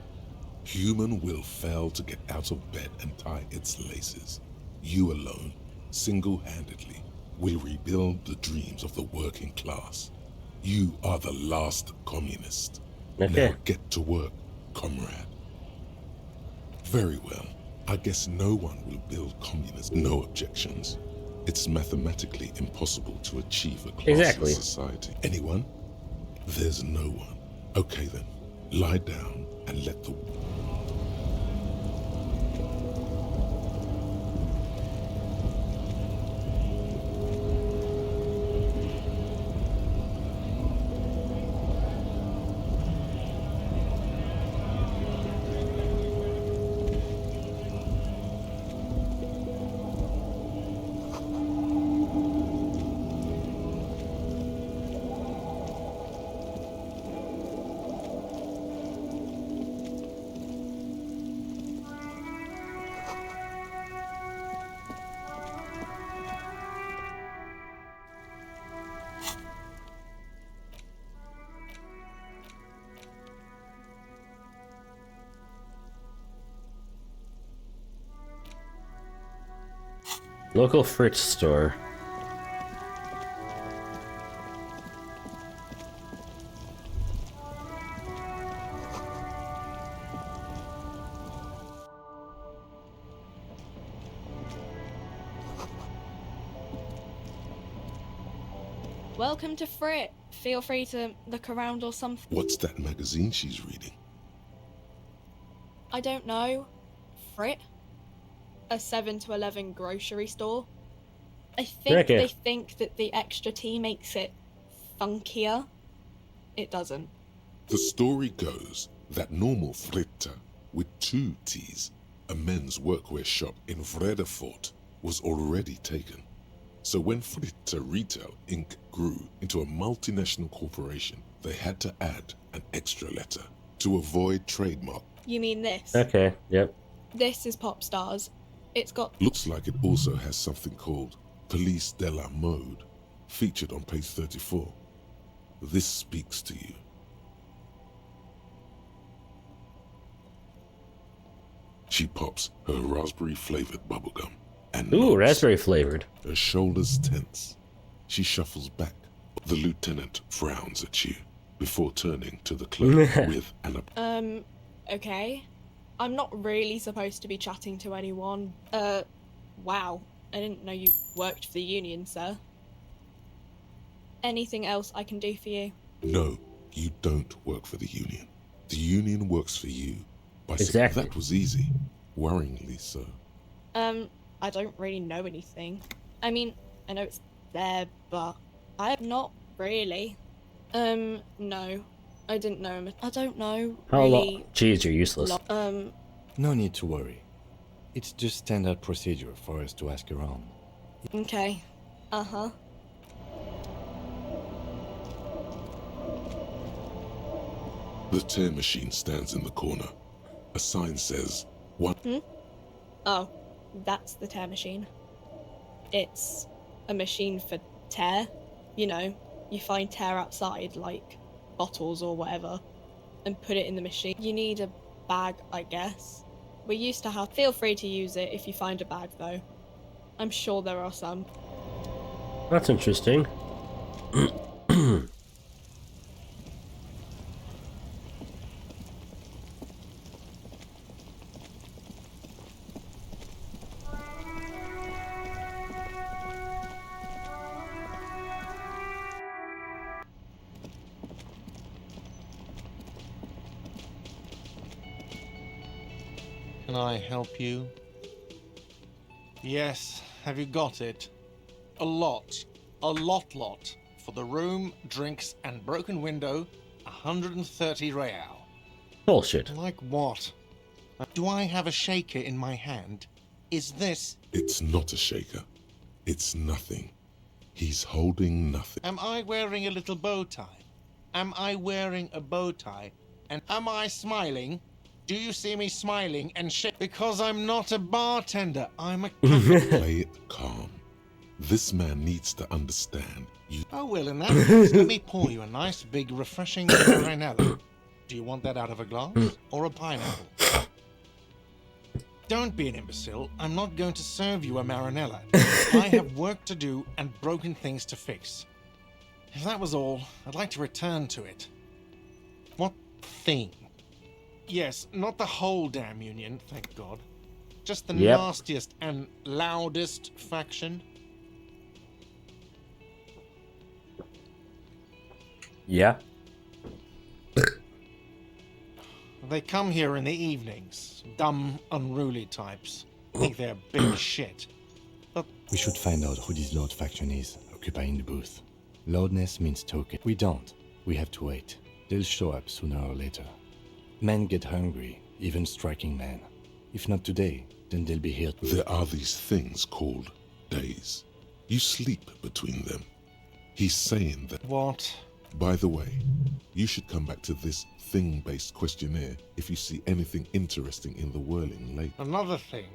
Human will failed to get out of bed and tie its laces. You alone, single-handedly, will rebuild the dreams of the working class. You are the last communist. Okay. Now get to work, comrade. Very well. I guess no one will build communism. No objections. It's mathematically impossible to achieve a classless society. Anyone? There's no one. Okay then, lie down and let the... Local Fritz store. Welcome to Frit. Feel free to look around or something. What's that magazine she's reading? I don't know. Frit? A 7 to 11 grocery store. I think Okay. they think that the extra T makes it funkier. It doesn't. The story goes that normal Fritta, with 2 T's, a men's workwear shop in Vredefort, was already taken. So when Fritta Retail Inc. grew into a multinational corporation, they had to add an extra letter to avoid trademark. You mean this? Okay, yep. This is Pop Stars. It's got... Looks like it also has something called Police de la Mode, featured on page 34. This speaks to you. She pops her raspberry-flavored bubblegum and Ooh, nods. raspberry flavored. Her shoulders tense. She shuffles back. The lieutenant frowns at you before turning to the clerk with an okay. I'm not really supposed to be chatting to anyone. Wow. I didn't know you worked for the union, sir. Anything else I can do for you? No, you don't work for the union. The union works for you. Exactly. That was easy. Worryingly so. I don't really know anything. I mean, I know it's there, but I'm not really. No. I didn't know him. I don't know. How really long? Jeez, you're useless. No need to worry. It's just standard procedure for us to ask around. Okay. Uh-huh. The tear machine stands in the corner. A sign says, "One." Oh, that's the tear machine. It's a machine for tear. You know, you find tear outside, like bottles or whatever, and put it in the machine. You need a bag, I guess. We used to have... Feel free to use it if you find a bag, though. I'm sure there are some. That's interesting. Can I help you? Yes, have you got it? A lot. A lot. For the room, drinks, and broken window, 130 real. Bullshit. Like what? Do I have a shaker in my hand? Is this... It's not a shaker. It's nothing. He's holding nothing. Am I wearing a little bow tie? Am I wearing a bow tie? And am I smiling? Do you see me smiling and shit? Because I'm not a bartender. I'm a... Play it calm. This man needs to understand you. Oh, well, in that case, let me pour you a nice, big, refreshing marinella. Do you want that out of a glass or a pineapple? Don't be an imbecile. I'm not going to serve you a marinella. I have work to do and broken things to fix. If that was all, I'd like to return to it. What thing? Yes, not the whole damn union, thank God. Just the nastiest and loudest faction. Yeah. They come here in the evenings. Dumb, unruly types. Think they're big shit. But We should find out who this Lord faction is, occupying the booth. Loudness means token. We don't. We have to wait. They'll show up sooner or later. Men get hungry, even striking men. If not today, then they'll be here. There are these things called days. You sleep between them. He's saying that... what? By the way, you should come back to this thing-based questionnaire if you see anything interesting in the whirling lake. Another thing.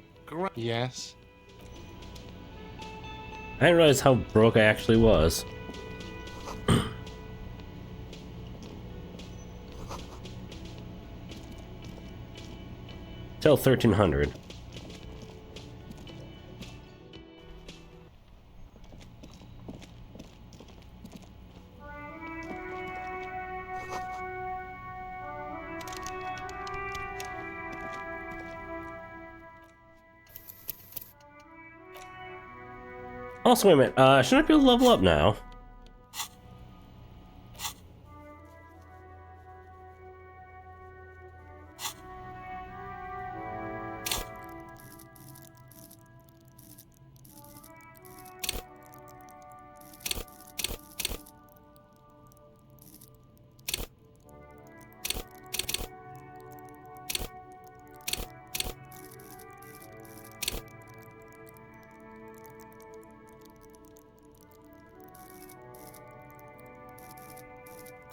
Yes? I didn't realize how broke I actually was. Till 1300. Also, wait a minute. Shouldn't I be able to level up now?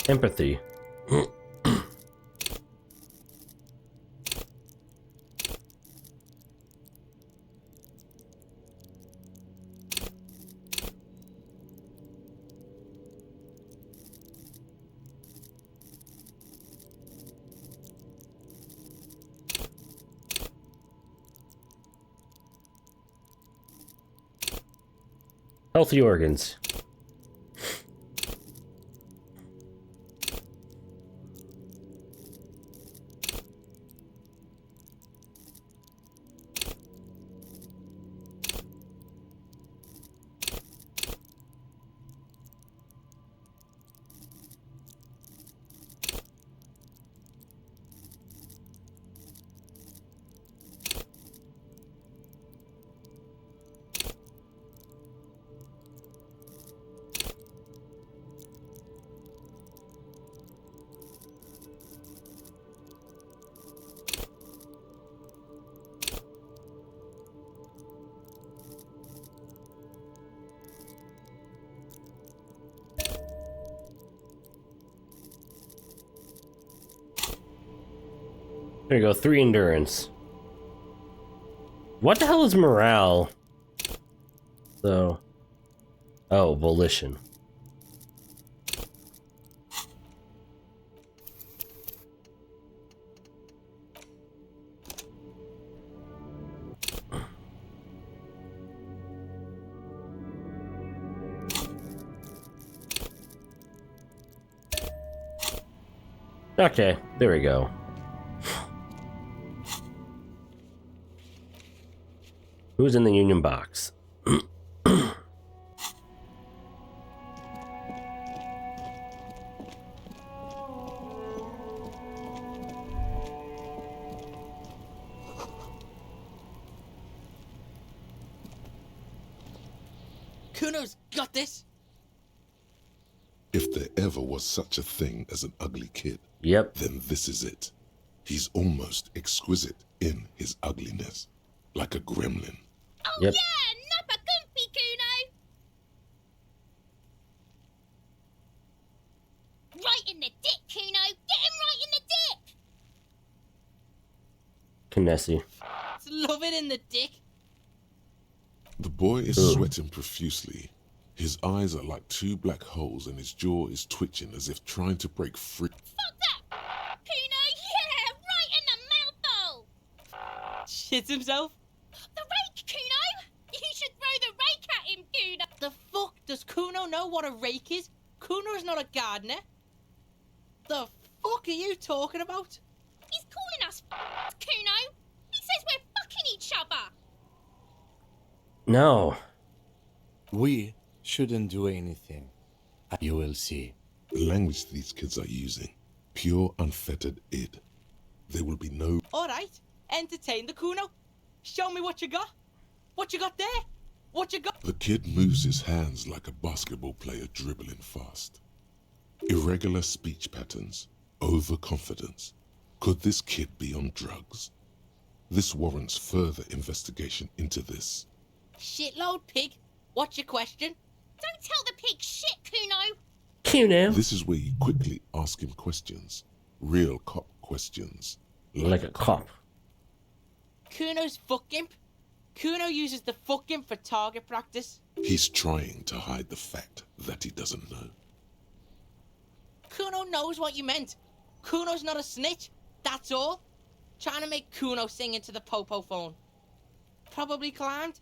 Empathy. Healthy organs. There you go, 3 endurance. What the hell is morale? So, oh, volition. Okay, there we go. Who's in the union box? Kuno's got this. If there ever was such a thing as an ugly kid, yep, then this is it. He's almost exquisite in his ugliness, like a gremlin. Oh yep. yeah, Nappa Gumpy Kuno! Right in the dick, Kuno! Get him right in the dick! Kinessi. Love it in the dick. The boy is Ugh. sweating profusely. His eyes are like 2 black holes and his jaw is twitching as if trying to break free. Fuck that! Kuno, yeah! Right in the mouthhole! Shits himself. The rake, Kuno! You should throw the rake at him, Kuno! The fuck? Does Kuno know what a rake is? Kuno's not a gardener. The fuck are you talking about? He's calling us Kuno! He says we're fucking each other! No. We shouldn't do anything. You will see. The language these kids are using, pure unfettered id. There will be no... Alright, entertain the Kuno. Show me what you got. What you got there? What you got? The kid moves his hands like a basketball player dribbling fast. Irregular speech patterns, overconfidence. Could this kid be on drugs? This warrants further investigation into this. Shitload pig. What's your question? Don't tell the pig shit, Kuno! Kuno. This is where you quickly ask him questions. Real cop questions. Like a cop. Kuno's fuck imp. Kuno uses the fuck imp for target practice. He's trying to hide the fact that he doesn't know. Kuno knows what you meant. Kuno's not a snitch. That's all. Trying to make Kuno sing into the popo phone. Probably climbed.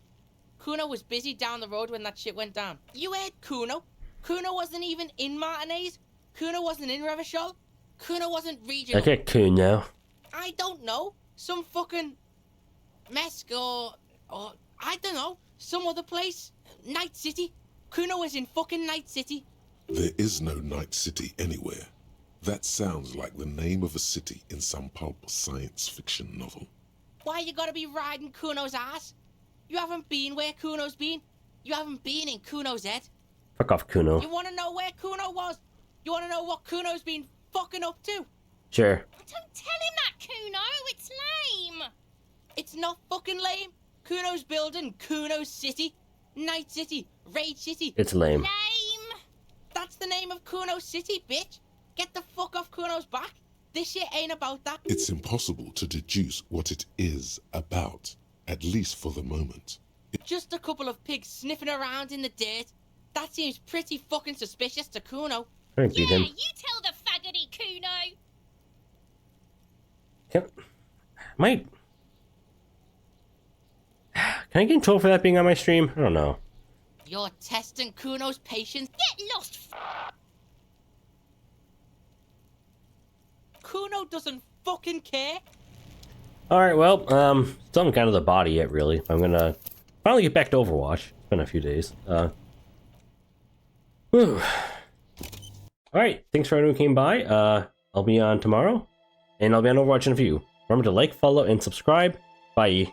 Kuno was busy down the road when that shit went down. You heard Kuno. Kuno wasn't even in Martinez. Kuno wasn't in Revachol. Kuno wasn't regional. Okay, Kuno. I don't know. Some fucking Mesk or I don't know. Some other place. Night City. Kuno was in fucking Night City. There is no Night City anywhere. That sounds like the name of a city in some pulp science fiction novel. Why you gotta be riding Kuno's ass? You haven't been where Kuno's been. You haven't been in Kuno's head. Fuck off, Kuno. You wanna know where Kuno was? You wanna know what Kuno's been fucking up to? Sure. Don't tell him that, Kuno! It's lame! It's not fucking lame. Kuno's building Kuno's City. Night City. Rage City. It's lame. Lame! That's the name of Kuno's City, bitch. Get the fuck off Kuno's back. This shit ain't about that. It's impossible to deduce what it is about, at least for the moment. Just a couple of pigs sniffing around in the dirt. That seems pretty fucking suspicious to Kuno. Trying to beat him. You tell the faggoty Kuno. Can I get in trouble for that being on my stream? I don't know. You're testing Kuno's patience. Get lost. Kuno doesn't fucking care. Alright, well, still haven't gotten to the body yet, really. I'm gonna finally get back to Overwatch. It's been a few days. Whew. Alright, thanks for everyone who came by. I'll be on tomorrow, and I'll be on Overwatch in a few. Remember to like, follow, and subscribe. Bye.